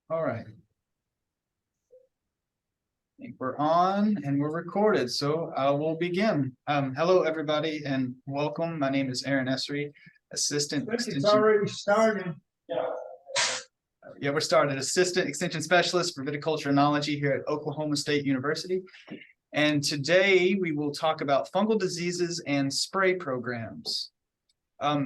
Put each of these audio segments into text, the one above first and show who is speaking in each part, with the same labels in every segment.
Speaker 1: All right. I think we're on and we're recorded, so we'll begin. Hello, everybody, and welcome. My name is Aaron Essery, Assistant
Speaker 2: It's
Speaker 1: Extension.
Speaker 2: already started.
Speaker 1: Yeah, we're started. Assistant Extension Specialist for Viticulture Enology here at Oklahoma State University. And today we will talk about fungal diseases and spray programs.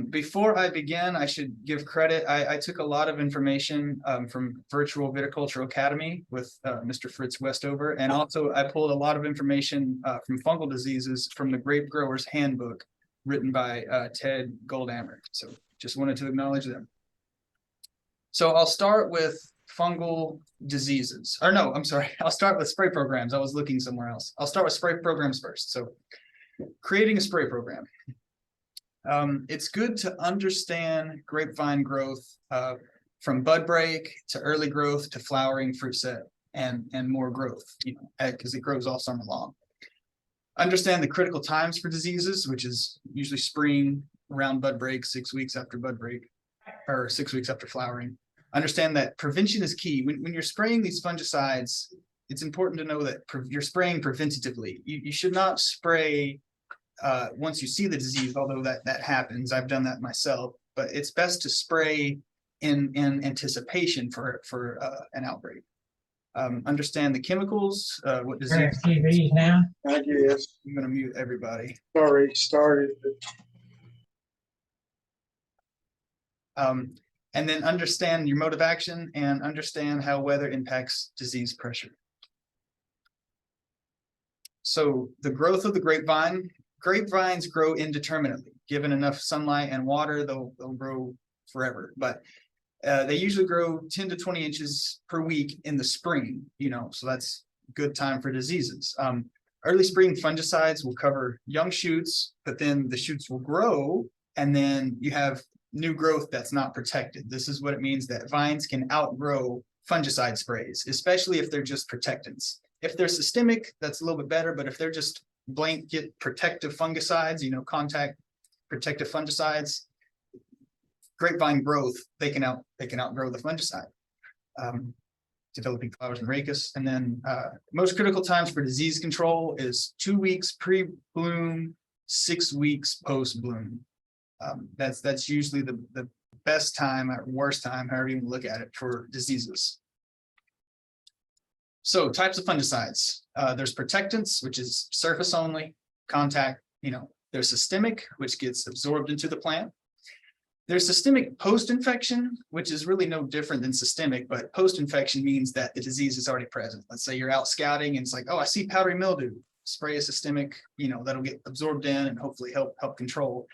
Speaker 1: Before I begin, I should give credit. I took a lot of information from Virtual Viticulture Academy with Mr. Fritz Westover, and also I pulled a lot of information from fungal diseases from the Grape Grower's Handbook written by Ted Goldammer. So just wanted to acknowledge them. So I'll start with fungal diseases. Or no, I'm sorry. I'll start with spray programs. I was looking somewhere else. I'll start with spray programs first. So creating a spray program. It's good to understand grapevine growth from bud break to early growth to flowering, fruit set, and more growth, because it grows all summer long. Understand the critical times for diseases, which is usually spring around bud break, 6 weeks after bud break, or 6 weeks after flowering. Understand that prevention is key. When you're spraying these fungicides, it's important to know that you're spraying preventatively. You should not spray once you see the disease, although that happens. I've done that myself, but it's best to spray in anticipation for an outbreak. Understand the chemicals, what disease.
Speaker 2: TV now. I guess.
Speaker 1: I'm going to mute everybody.
Speaker 2: Already started.
Speaker 1: And then understand your mode of action and understand how weather impacts disease pressure. So the growth of the grapevine. Grapevines grow indeterminately. Given enough sunlight and water, they'll grow forever. But they usually grow 10 to 20 inches per week in the spring, so that's a good time for diseases. Early spring fungicides will cover young shoots, but then the shoots will grow, and then you have new growth that's not protected. This is what it means that vines can outgrow fungicide sprays, especially if they're just protectants. If they're systemic, that's a little bit better, but if they're just blanket protective fungicides, contact protective fungicides, grapevine growth, they can outgrow the fungicide, developing flowers and rachis. And then most critical times for disease control is 2 weeks pre-bloom, 6 weeks post-bloom. That's usually the best time or worst time, however you look at it, for diseases. So types of fungicides. There's protectants, which is surface only, contact, there's systemic, which gets absorbed into the plant. There's systemic post-infection, which is really no different than systemic, but post-infection means that the disease is already present. Let's say you're out scouting and it's like, oh, I see powdery mildew. Spray a systemic, that'll get absorbed in and hopefully help control.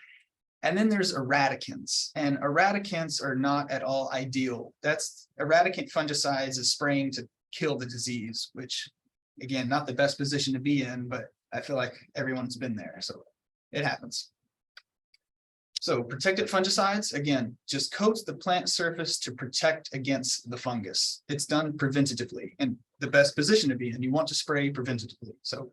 Speaker 1: And then there's eradicants, and eradicants are not at all ideal. That's eradicant fungicides is spraying to kill the disease, which again, not the best position to be in, but I feel like everyone's been there, so it happens. So protected fungicides, again, just coats the plant surface to protect against the fungus. It's done preventatively, and the best position to be in. You want to spray preventatively. So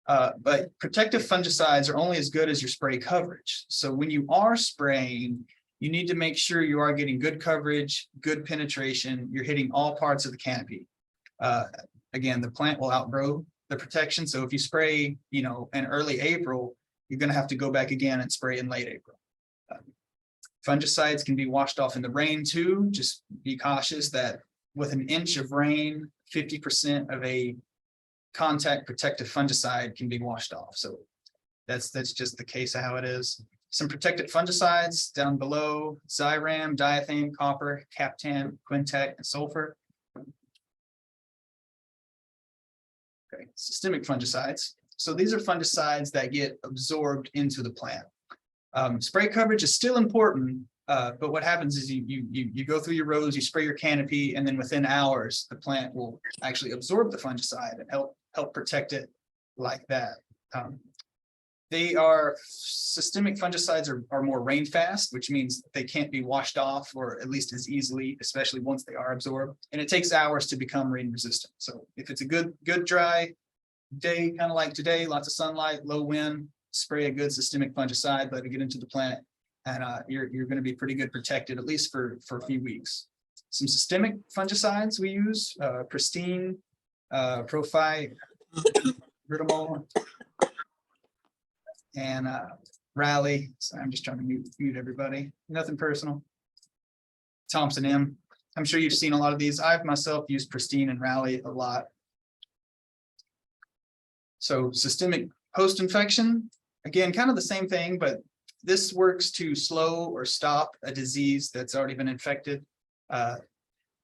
Speaker 1: but protective fungicides are only as good as your spray coverage. So when you are spraying, you need to make sure you are getting good coverage, good penetration. You're hitting all parts of the canopy. Again, the plant will outgrow the protection. So if you spray, in early April, you're going to have to go back again and spray in late April. Fungicides can be washed off in the rain too. Just be cautious that with an inch of rain, 50% of a contact protective fungicide can be washed off. So that's just the case of how it is. Some protected fungicides down below: Zyram, diathane, copper, captan, quintet, and sulfur. Okay, systemic fungicides. So these are fungicides that get absorbed into the plant. Spray coverage is still important, but what happens is you go through your rows, you spray your canopy, and then within hours, the plant will actually absorb the fungicide and help protect it like that. Systemic fungicides are more rain fast, which means they can't be washed off, or at least as easily, especially once they are absorbed. And it takes hours to become rain resistant. So if it's a good dry day, kind of like today, lots of sunlight, low wind, spray a good systemic fungicide, let it get into the plant, and you're going to be pretty good protected, at least for a few weeks. some systemic fungicides we use, Pristine, Profi, Ridamol, and Rally. So I'm just trying to mute everybody. Nothing personal. Thompson M. I'm sure you've seen a lot of these. I've myself used Pristine and Rally a lot. So systemic post-infection, again, kind of the same thing, but this works to slow or stop a disease that's already been infected.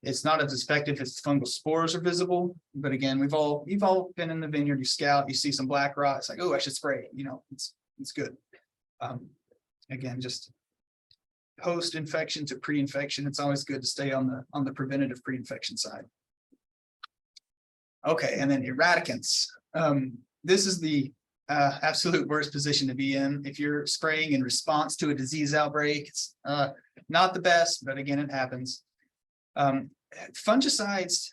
Speaker 1: It's not as effective if fungal spores are visible, but again, you've all been in the vineyard, you scout, you see some black rot, it's like, oh, I should spray, it's good. Again, just post-infection to pre-infection, it's always good to stay on the preventative pre-infection side. Okay, and then eradicants. This is the absolute worst position to be in. If you're spraying in response to a disease outbreak, it's not the best, but again, it happens. Fungicides,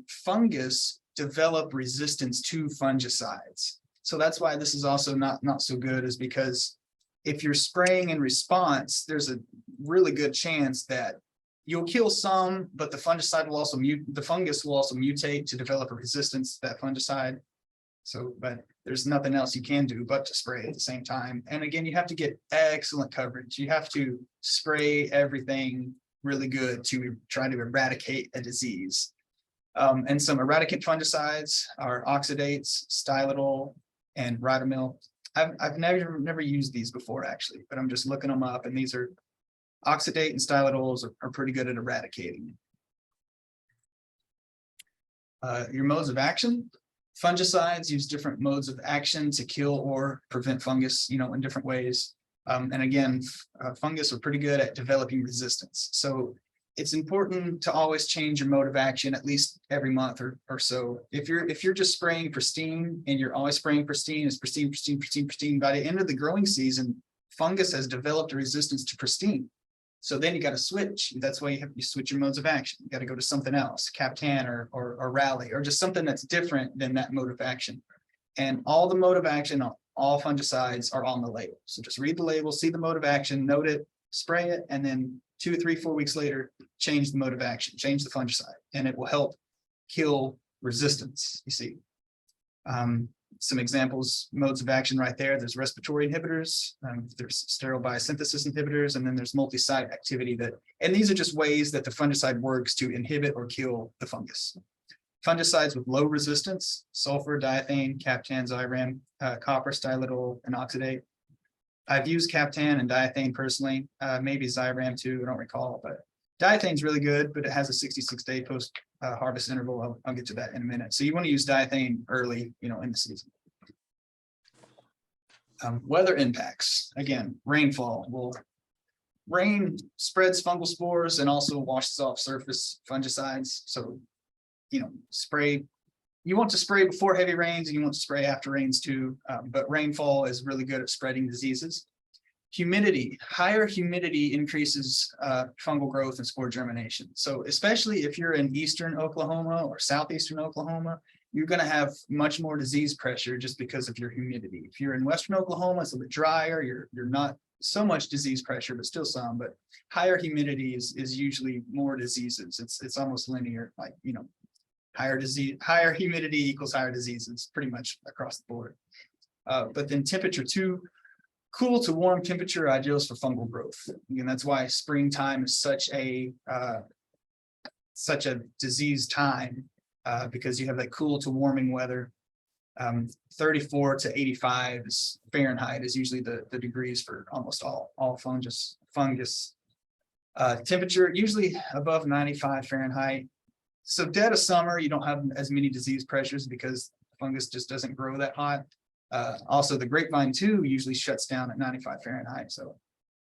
Speaker 1: fungus develop resistance to fungicides. So that's why this is also not so good, is because if you're spraying in response, there's a really good chance that you'll kill some, but the fungicide will also the fungus will also mutate to develop a resistance to that fungicide. So, but there's nothing else you can do but to spray at the same time. And again, you have to get excellent coverage. You have to spray everything really good to try to eradicate a disease. And some eradicant fungicides are oxidates, stylidol, and ribamil. I've never used these before actually, but I'm just looking them up, and these are oxidate and stylidols are pretty good at eradicating. Your modes of action. Fungicides use different modes of action to kill or prevent fungus, in different ways. And again, fungus are pretty good at developing resistance. So it's important to always change your mode of action at least every month or so. If you're just spraying Pristine and you're always spraying Pristine, it's Pristine, Pristine, Pristine, Pristine, by the end of the growing season, fungus has developed a resistance to Pristine. So then you got to switch. That's why you switch your modes of action. You got to go to something else, Captan or Rally, or just something that's different than that mode of action. And all the mode of action, all fungicides are on the label. So just read the label, see the mode of action, note it, spray it, and then 2, 3, 4 weeks later, change the mode of action, change the fungicide, and it will help kill resistance. You see. Some examples, modes of action right there. There's respiratory inhibitors, there's sterile biosynthesis inhibitors, and then there's multi-site activity and these are just ways that the fungicide works to inhibit or kill the fungus. Fungicides with low resistance, sulfur, diethane, Captan, Zyram, copper, stylidol, and oxidate. I've used Captan and diethane personally, maybe Zyram too, I don't recall, but diethane's really good, but it has a 66-day post harvest interval. I'll get to that in a minute. So you want to use diethane early, in the season. Weather impacts. Again, rainfall. Rain spreads fungal spores and also washes off surface fungicides. So, spray. You want to spray before heavy rains, and you want to spray after rains too. But rainfall is really good at spreading diseases. Humidity, higher humidity increases fungal growth and spore germination. So especially if you're in eastern Oklahoma or southeastern Oklahoma, you're going to have much more disease pressure just because of your humidity. If you're in western Oklahoma, it's a bit drier, you're not so much disease pressure, but still some. But higher humidity is usually more diseases. It's almost linear, like higher humidity equals higher diseases, pretty much across the board. But then temperature too. Cool to warm temperature ideal for fungal growth. And that's why springtime is such a disease time, because you have that cool to warming weather. 34 to 85 Fahrenheit is usually the degrees for almost all fungus. Temperature usually above 95 Fahrenheit. So dead of summer, you don't have as many disease pressures because fungus just doesn't grow that hot. Also, the grapevine too usually shuts down at 95 Fahrenheit. So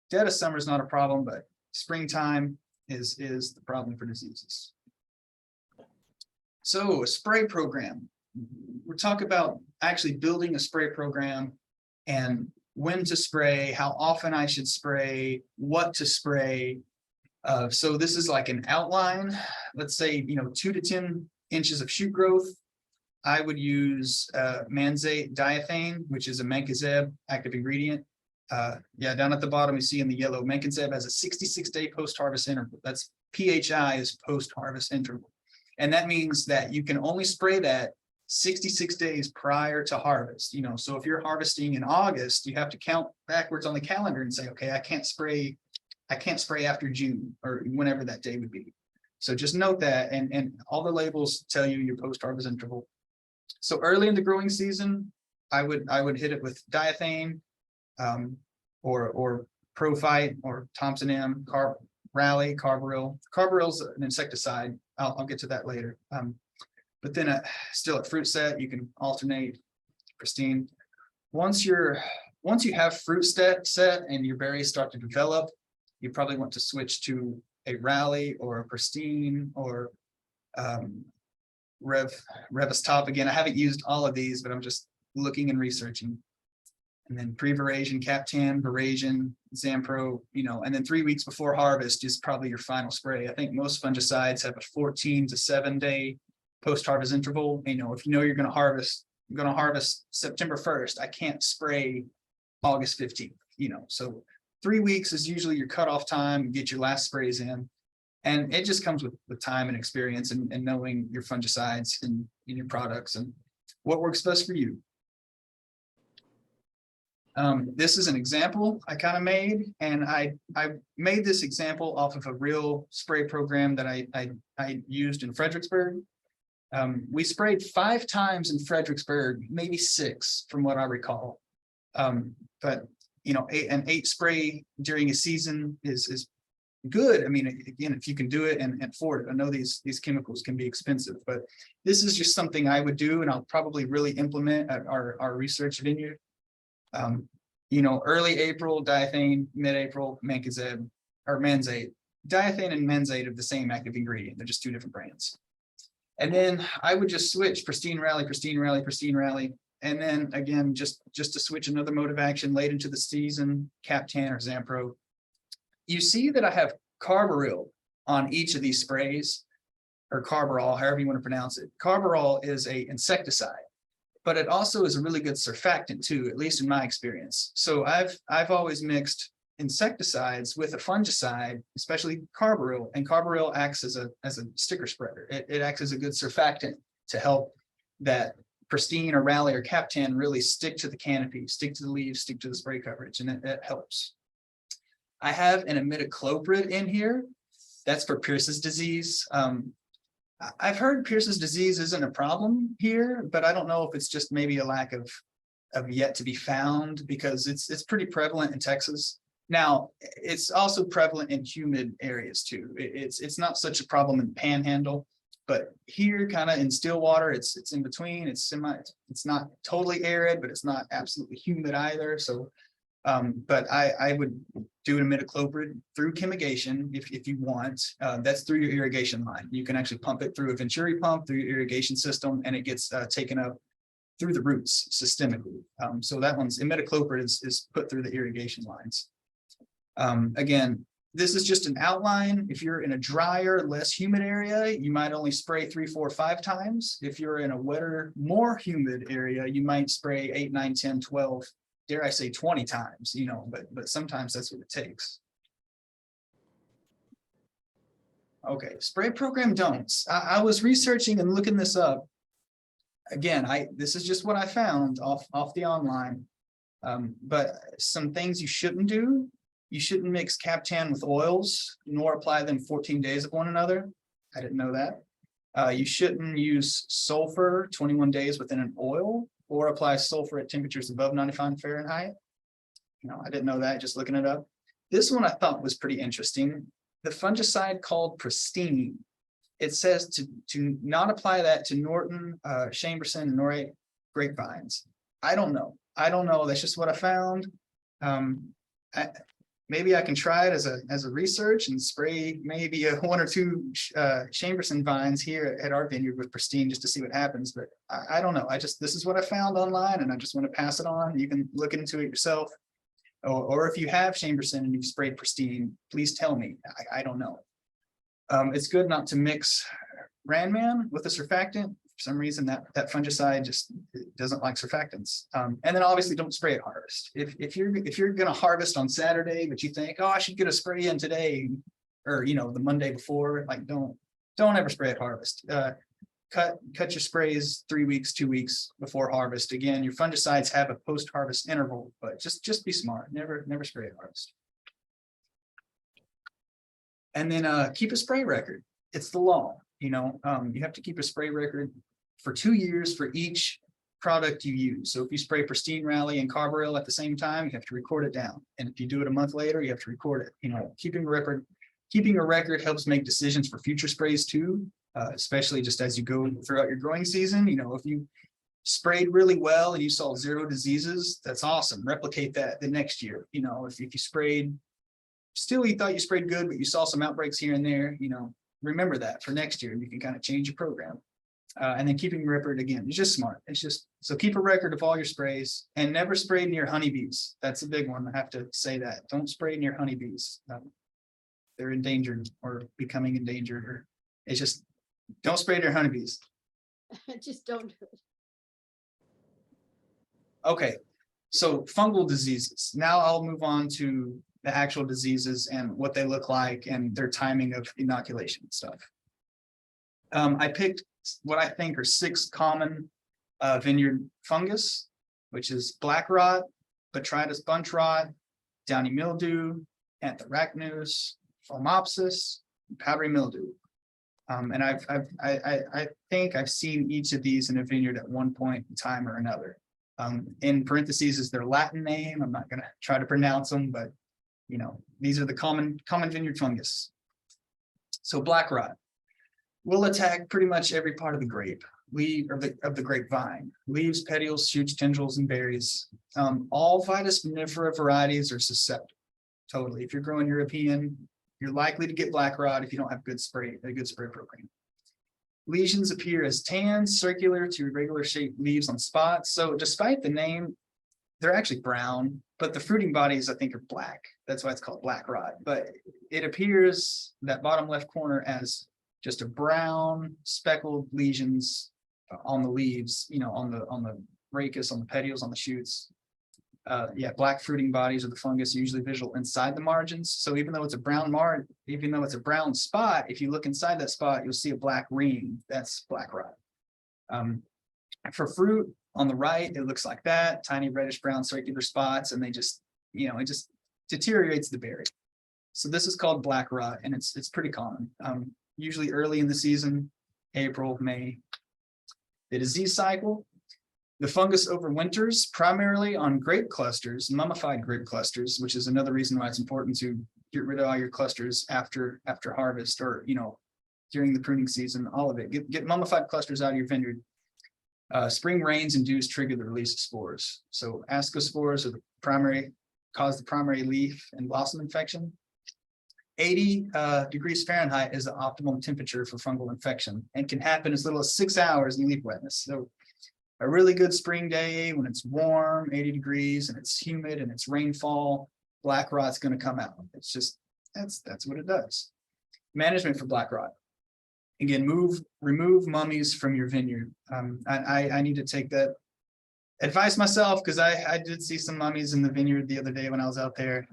Speaker 1: dead of summer is not a problem, but springtime is the problem for diseases. So a spray program. We're talking about actually building a spray program and when to spray, how often I should spray, what to spray. So this is like an outline. Let's say, 2 to 10 inches of shoot growth. I would use manzate diethane, which is a mancozeb active ingredient. Yeah, down at the bottom, you see in the yellow, Menkenzeb has a 66-day post-harvest interval. That's PHI is post-harvest interval. And that means that you can only spray that 66 days prior to harvest. So if you're harvesting in August, you have to count backwards on the calendar and say, okay, I can't spray after June or whenever that day would be. So just note that, and all the labels tell you your post-harvest interval. So early in the growing season, I would hit it with diethane, or Prophyte or Thompson M, Rally, Carbaryl. Carbaryl's an insecticide. I'll get to that later. But then still at fruit set, you can alternate Pristine. Once you have fruit set and your berries start to develop, you probably want to switch to a Rally or a Pristine or Revis Top. Again, I haven't used all of these, but I'm just looking and researching. And then pre-verasion, Captan, Verasion, Zampro, and then 3 weeks before harvest is probably your final spray. I think most fungicides have a 14 to 7 day post-harvest interval. If you're going to harvest September 1st, I can't spray August 15th, so 3 weeks is usually your cutoff time, get your last sprays in. And it just comes with time and experience and knowing your fungicides and your products and what works best for you. This is an example I kind of made, and I made this example off of a real spray program that I used in Fredericksburg. We sprayed 5 times in Fredericksburg, maybe 6 from what I recall. But an 8 spray during a season is good. I mean, again, if you can do it and afford it. I know these chemicals can be expensive, but this is just something I would do, and I'll probably really implement at our research vineyard. Early April, diethane, mid-April, Menkenzeb or Manzate. Diethane and Manzate have the same active ingredient. They're just 2 different brands. And then I would just switch Pristine Rally, Pristine Rally, Pristine Rally. And then again, just to switch another mode of action late into the season, Captan or Zampro. You see that I have Carbaryl on each of these sprays, or Carbaryl, however you want to pronounce it. Carbaryl is an insecticide, but it also is a really good surfactant too, at least in my experience. So I've always mixed insecticides with a fungicide, especially Carbaryl, and Carbaryl acts as a sticker spreader. It acts as a good surfactant to help that Pristine or Rally or Captan really stick to the canopy, stick to the leaves, stick to the spray coverage, and that helps. I have an imidacloprid in here. That's for Pierce's disease. I've heard Pierce's disease isn't a problem here, but I don't know if it's just maybe a lack of yet to be found, because it's pretty prevalent in Texas. Now, it's also prevalent in humid areas too. It's not such a problem in Panhandle, but here kind of in Stillwater, it's in between. It's not totally arid, but it's not absolutely humid either. So, but I would do an imidacloprid through chemigation if you want. That's through your irrigation line. You can actually pump it through a Venturi pump through your irrigation system, and it gets taken up through the roots systemically. So that one's imidacloprid is put through the irrigation lines. Again, this is just an outline. If you're in a drier, less humid area, you might only spray 3, 4, 5 times. If you're in a wetter, more humid area, you might spray 8, 9, 10, 12, dare I say 20 times, but sometimes that's what it takes. Okay, spray program don'ts. I was researching and looking this up. Again, this is just what I found off the online. But some things you shouldn't do. You shouldn't mix Captan with oils, nor apply them 14 days of one another. I didn't know that. You shouldn't use sulfur 21 days within an oil, or apply sulfur at temperatures above 95 Fahrenheit. I didn't know that, just looking it up. This one I thought was pretty interesting. The fungicide called Pristine. It says to not apply that to Norton, Chamberson, and Norate grapevines. I don't know. That's just what I found. Maybe I can try it as a research and spray maybe 1 or 2 Chamberson vines here at our vineyard with Pristine just to see what happens. But I don't know. This is what I found online, and I just want to pass it on. You can look into it yourself. Or if you have Chamberson and you've sprayed Pristine, please tell me. I don't know. It's good not to mix Ranman with a surfactant. For some reason, that fungicide just doesn't like surfactants. And then obviously don't spray at harvest. If you're going to harvest on Saturday, but you think, oh, I should get a spray in today, or the Monday before, like don't ever spray at harvest. Cut your sprays 3 weeks, 2 weeks before harvest. Again, your fungicides have a post-harvest interval, but just be smart. Never spray at harvest. And then keep a spray record. It's the law. You have to keep a spray record for 2 years for each product you use. So if you spray Pristine Rally and Carbaryl at the same time, you have to record it down. And if you do it a month later, you have to record it. Keeping a record helps make decisions for future sprays too, especially just as you go throughout your growing season. If you sprayed really well and you saw 0 diseases, that's awesome. Replicate that the next year. If you sprayed, still you thought you sprayed good, but you saw some outbreaks here and there, remember that for next year. You can kind of change your program. And then keeping a record, again, it's just smart. So keep a record of all your sprays and never spray near honeybees. That's a big one. I have to say that. Don't spray near honeybees. They're endangered or becoming endangered, or it's just don't spray near honeybees.
Speaker 3: Just don't do it.
Speaker 1: Okay, so fungal diseases. Now I'll move on to the actual diseases and what they look like and their timing of inoculation and stuff. I picked what I think are 6 common vineyard fungus, which is black rot, botrytis bunch rot, downy mildew, anthracnose, phomopsis, powdery mildew. And I think I've seen each of these in a vineyard at one point in time or another. In parentheses is their Latin name. I'm not going to try to pronounce them, but these are the common vineyard fungus. So black rot will attack pretty much every part of the grape, of the grapevine: leaves, petioles, shoots, tendrils, and berries. All Vitis vinifera varieties are susceptible. Totally. If you're growing European, you're likely to get black rot if you don't have a good spray program. Lesions appear as tan, circular to irregular shaped leaves on spots. So despite the name, they're actually brown, but the fruiting bodies I think are black. That's why it's called black rot. But it appears that bottom left corner as just a brown speckled lesions on the leaves, on the rachis, on the petioles, on the shoots. Black fruiting bodies of the fungus are usually visual inside the margins. So even though it's a brown spot, if you look inside that spot, you'll see a black ring. That's black rot. For fruit on the right, it looks like that: tiny reddish brown circular spots, and they just, it just deteriorates the berry. So this is called black rot, and it's pretty common. Usually early in the season, April, May. The disease cycle. The fungus overwinters primarily on grape clusters, mummified grape clusters, which is another reason why it's important to get rid of all your clusters after harvest, or during the pruning season. All of it. Get mummified clusters out of your vineyard. Spring rains and dews trigger the release of spores. So ascospores are cause the primary leaf and blossom infection. 80 degrees Fahrenheit is the optimum temperature for fungal infection and can happen as little as 6 hours in leaf wetness. So a really good spring day when it's warm, 80 degrees, and it's humid and it's rainfall, black rot's going to come out. It's just, that's what it does. Management for black rot. Again, remove mummies from your vineyard. I need to take that advice myself, because I did see some mummies in the vineyard the other day when I was out there.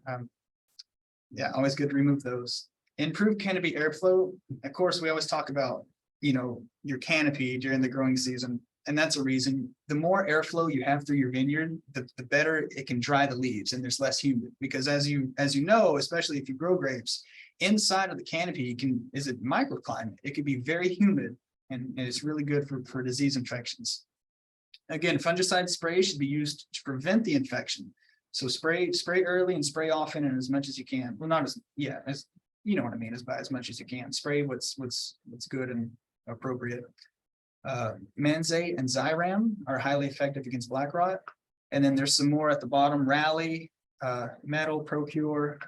Speaker 1: Always good to remove those. Improve canopy airflow. Of course, we always talk about, your canopy during the growing season. And that's a reason. The more airflow you have through your vineyard, the better it can dry the leaves, and there's less humid. Because as you know, especially if you grow grapes, inside of the canopy is a microclimate. It could be very humid, and it's really good for disease infections. Again, fungicide spray should be used to prevent the infection. So spray early and spray often and as much as you can. Well, not as you know what I mean, by as much as you can. Spray what's good and appropriate. Manzate and Zyram are highly effective against black rot. And then there's some more at the bottom: Rally, Metal, Procure.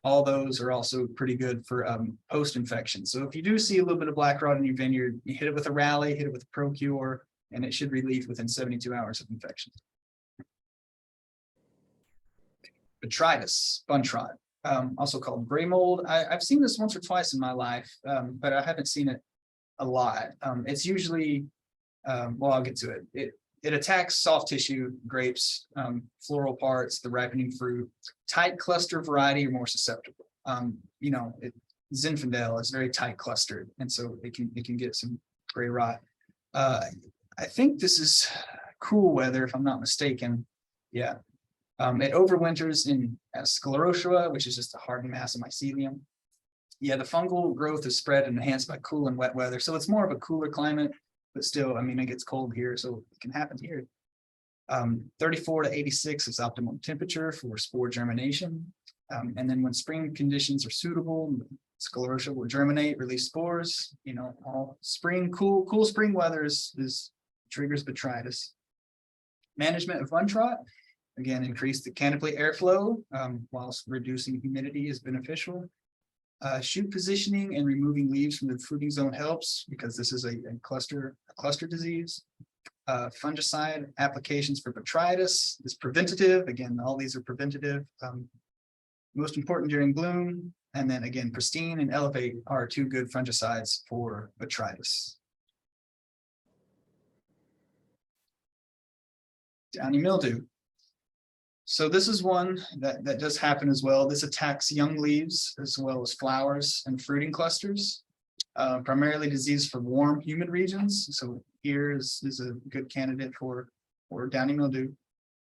Speaker 1: All those are also pretty good for post-infection. So if you do see a little bit of black rot in your vineyard, you hit it with a Rally, hit it with a Procure, and it should relieve within 72 hours of infection. Botrytis bunch rot, also called gray mold. I've seen this once or twice in my life, but I haven't seen it a lot. It's usually Well, I'll get to it. It attacks soft tissue, grapes, floral parts, the ripening fruit. Tight cluster variety are more susceptible. Zinfandel is very tight clustered, and so it can get some gray rot. I think this is cool weather, if I'm not mistaken. Yeah. It overwinters in sclerotia, which is just a hardened mass of mycelium. Yeah, the fungal growth is spread and enhanced by cool and wet weather. So it's more of a cooler climate, but still, I mean, it gets cold here, so it can happen here. 34 to 86 is optimum temperature for spore germination. And then when spring conditions are suitable, sclerotia will germinate, release spores. All spring, cool spring weather is triggers botrytis. Management of run trot, again, increase the canopy airflow whilst reducing humidity is beneficial. Shoot positioning and removing leaves from the fruiting zone helps because this is a cluster disease. Fungicide applications for botrytis is preventative. Again, all these are preventative. Most important during bloom. And then again, pristine and elevate are two good fungicides for botrytis. Downy mildew. So this is one that does happen as well. This attacks young leaves as well as flowers and fruiting clusters. Primarily disease for warm, humid regions. So here is a good candidate for downy mildew.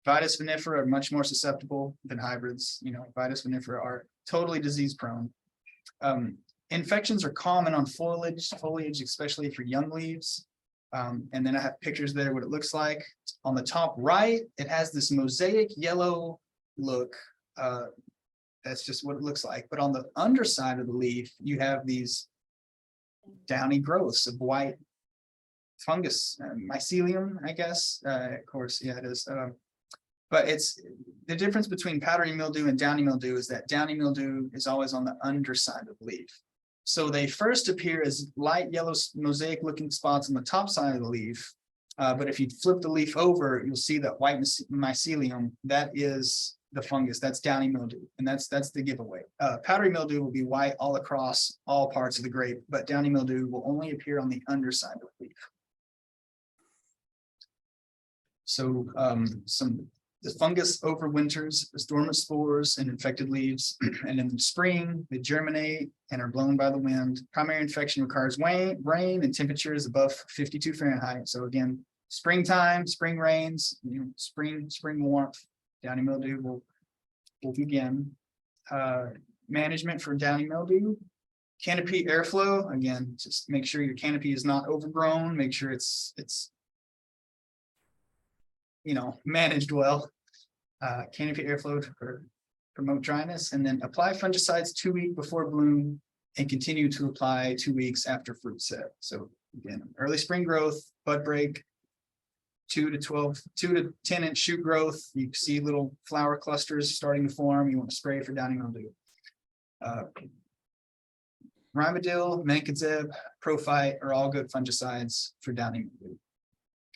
Speaker 1: Vitis vinifera are much more susceptible than hybrids. Vitis vinifera are totally disease prone. Infections are common on foliage, especially for young leaves. And then I have pictures there, what it looks like. On the top right, it has this mosaic yellow look. That's just what it looks like. But on the underside of the leaf, you have these downy growths of white fungus, mycelium, I guess. Of course, yeah, it is. But it's the difference between powdery mildew and downy mildew is that downy mildew is always on the underside of the leaf. So they first appear as light yellow mosaic looking spots on the top side of the leaf. But if you flip the leaf over, you'll see that white mycelium, that is the fungus, that's downy mildew. And that's the giveaway. Powdery mildew will be white all across all parts of the grape, but downy mildew will only appear on the underside of the leaf. So the fungus overwinters as dormant spores and infected leaves, and in the spring they germinate and are blown by the wind. Primary infection requires rain and temperatures above 52 Fahrenheit. So again, springtime, spring rains, spring warmth, downy mildew will begin. Management for downy mildew, canopy airflow. Again, just make sure your canopy is not overgrown. Make sure it's managed well. Canopy airflow to promote dryness, and then apply fungicides 2 weeks before bloom and continue to apply 2 weeks after fruit set. So again, early spring growth, bud break, 2 to 10 inch shoot growth. You see little flower clusters starting to form. You want to spray for downy mildew. Rhymodil, mancozeb, prophyte are all good fungicides for downy mildew.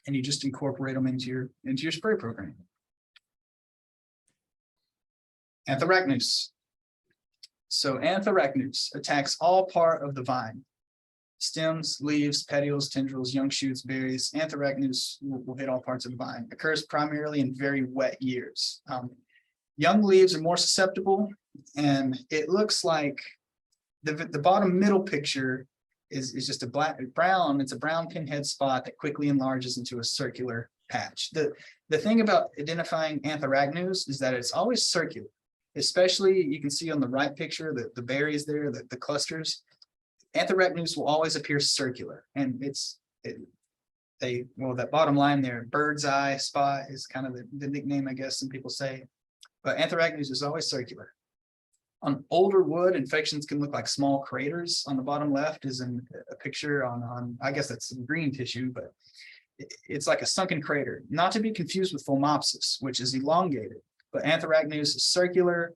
Speaker 1: And you just incorporate them into your spray program. Anthracnose. So anthracnose attacks all part of the vine. Stems, leaves, petioles, tendrils, young shoots, berries. Anthracnose will hit all parts of the vine. Occurs primarily in very wet years. Young leaves are more susceptible, and it looks like the bottom middle picture is just brown. It's a brown pinhead spot that quickly enlarges into a circular patch. The thing about identifying anthracnose is that it's always circular, especially you can see on the right picture, the berries there, the clusters. Anthracnose will always appear circular, and that bottom line there, bird's eye spot is kind of the nickname, I guess some people say, but anthracnose is always circular. On older wood, infections can look like small craters. On the bottom left is a picture on I guess that's some green tissue, but it's like a sunken crater, not to be confused with phomopsis, which is elongated, but anthracnose is circular,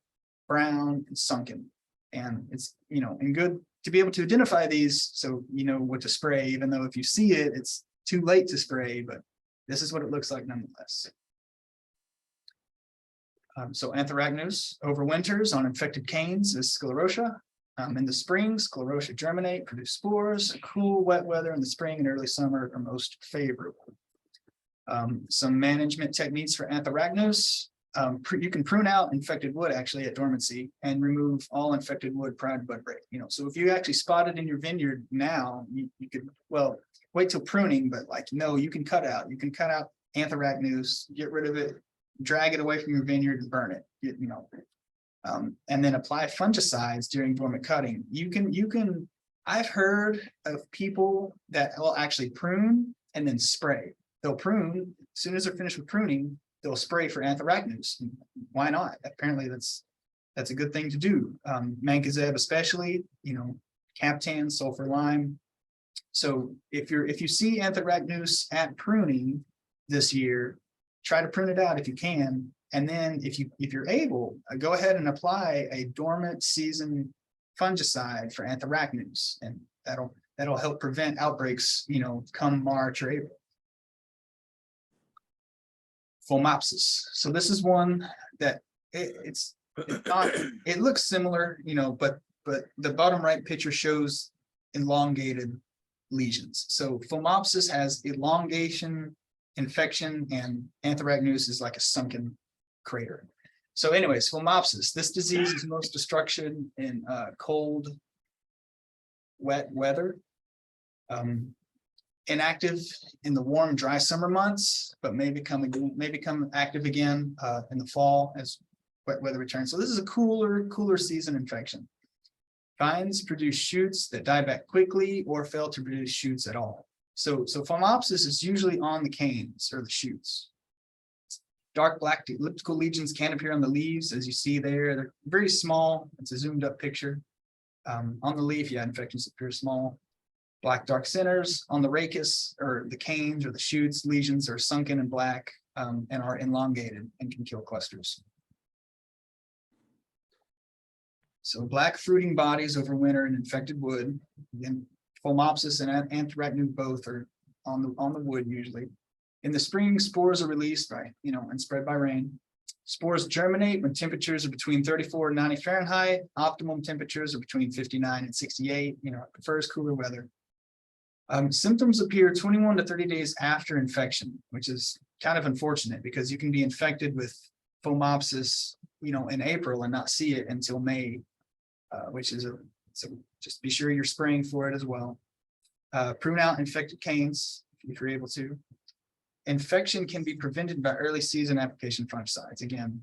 Speaker 1: brown, and sunken. And it's, and good to be able to identify these so you know what to spray, even though if you see it, it's too late to spray, but this is what it looks like nonetheless. So anthracnose overwinters on infected canes is sclerotia. In the spring, sclerotia germinate, produce spores. Cool, wet weather in the spring and early summer are most favorable. Some management techniques for anthracnose. You can prune out infected wood actually at dormancy and remove all infected wood prior to bud break. So if you actually spot it in your vineyard now, you could, well, wait till pruning, but no, you can cut out anthracnose, get rid of it, drag it away from your vineyard and burn it. And then apply fungicides during dormant cutting. I've heard of people that will actually prune and then spray. They'll prune, as soon as they're finished with pruning, they'll spray for anthracnose. Why not? Apparently that's a good thing to do. Mancozeb especially, Captan, sulfur lime. So if you see anthracnose at pruning this year, try to prune it out if you can. And then if you're able, go ahead and apply a dormant season fungicide for anthracnose, and that'll help prevent outbreaks, come March or April. Phomopsis. So this is one that it's not, it looks similar, but the bottom right picture shows elongated lesions. So phomopsis has elongation, infection, and anthracnose is like a sunken crater. So anyways, phomopsis, this disease is most destruction in cold, wet weather. Inactive in the warm, dry summer months, but may become active again in the fall as wet weather returns. So this is a cooler season infection. Vines produce shoots that die back quickly or fail to produce shoots at all. So phomopsis is usually on the canes or the shoots. Dark black elliptical lesions can appear on the leaves, as you see there. They're very small. It's a zoomed up picture. On the leaf, infections appear small. Black dark centers on the rachis or the canes or the shoots. Lesions are sunken and black and are elongated and can kill clusters. So black fruiting bodies overwinter in infected wood. Again, phomopsis and anthracnose both are on the wood usually. In the spring, spores are released and spread by rain. Spores germinate when temperatures are between 34 and 90 Fahrenheit. Optimum temperatures are between 59 and 68. It prefers cooler weather. Symptoms appear 21 to 30 days after infection, which is kind of unfortunate because you can be infected with phomopsis, in April and not see it until May, which is so just be sure you're spraying for it as well. Prune out infected canes if you're able to. Infection can be prevented by early season application fungicides. Again,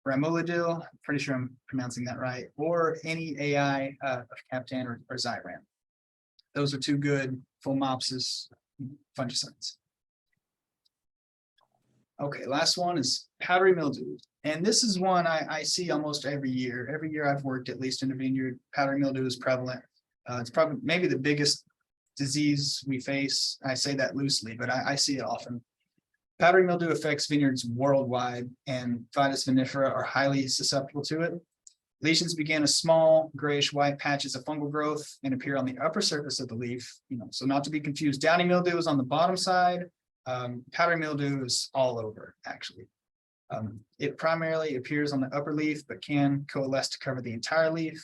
Speaker 1: Ramolidil, pretty sure I'm pronouncing that right, or any AI of Captan or Zyram. Those are two good phomopsis fungicides. Okay, last one is powdery mildew. And this is one I see almost every year. Every year I've worked at least in a vineyard, powdery mildew is prevalent. It's probably maybe the biggest disease we face. I say that loosely, but I see it often. Powdery mildew affects vineyards worldwide, and Vitis vinifera are highly susceptible to it. Lesions begin as small grayish white patches of fungal growth and appear on the upper surface of the leaf. So not to be confused, downy mildew is on the bottom side. Powdery mildew is all over, actually. It primarily appears on the upper leaf, but can coalesce to cover the entire leaf.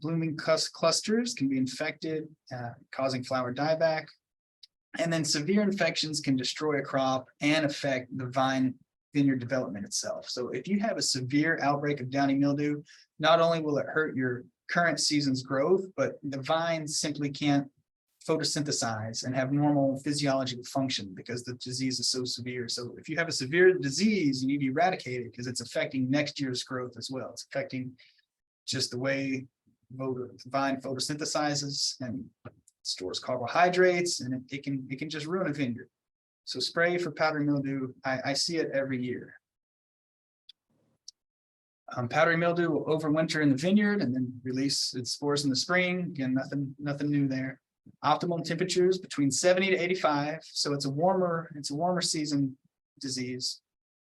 Speaker 1: Blooming clusters can be infected, causing flower dieback. And then severe infections can destroy a crop and affect the vineyard development itself. So if you have a severe outbreak of downy mildew, not only will it hurt your current season's growth, but the vines simply can't photosynthesize and have normal physiological function because the disease is so severe. So if you have a severe disease, you need to eradicate it because it's affecting next year's growth as well. It's affecting just the way the vine photosynthesizes and stores carbohydrates, and it can just ruin a vineyard. So spray for powdery mildew. I see it every year. Powdery mildew will overwinter in the vineyard and then release its spores in the spring. Again, nothing new there. Optimum temperatures between 70 to 85. So it's a warmer season disease.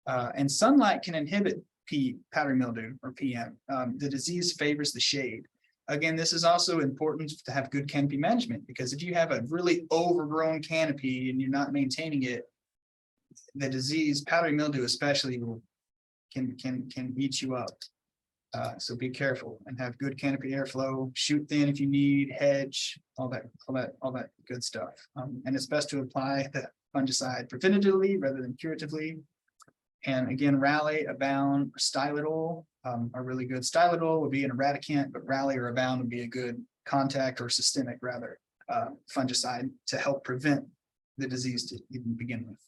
Speaker 1: And sunlight can inhibit powdery mildew or PM. The disease favors the shade. Again, this is also important to have good canopy management because if you have a really overgrown canopy and you're not maintaining it, the disease, powdery mildew especially, can eat you up. So be careful and have good canopy airflow, shoot thin if you need, hedge, all that good stuff. And it's best to apply the fungicide preventatively rather than curatively. And again, Rally, Abound, or Stylidol are really good. Stylidol would be an eradicant, but Rally or Abound would be a good contact or systemic rather fungicide to help prevent the disease to even begin with.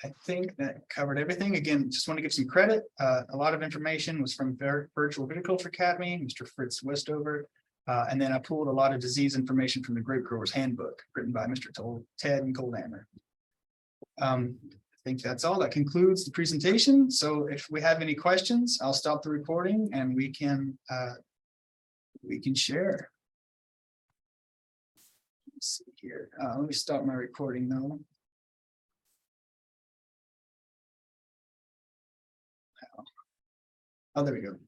Speaker 1: I think that covered everything. Again, just want to give some credit. A lot of information was from Virtual Viticulture Academy, Mr. Fritz Westover. And then I pulled a lot of disease information from the Grape Growers Handbook written by Mr. Ted and Goldhammer. I think that's all. That concludes the presentation. So if we have any questions, I'll stop the recording and we can share. Let's see here. Let me stop my recording though. Oh, there we go.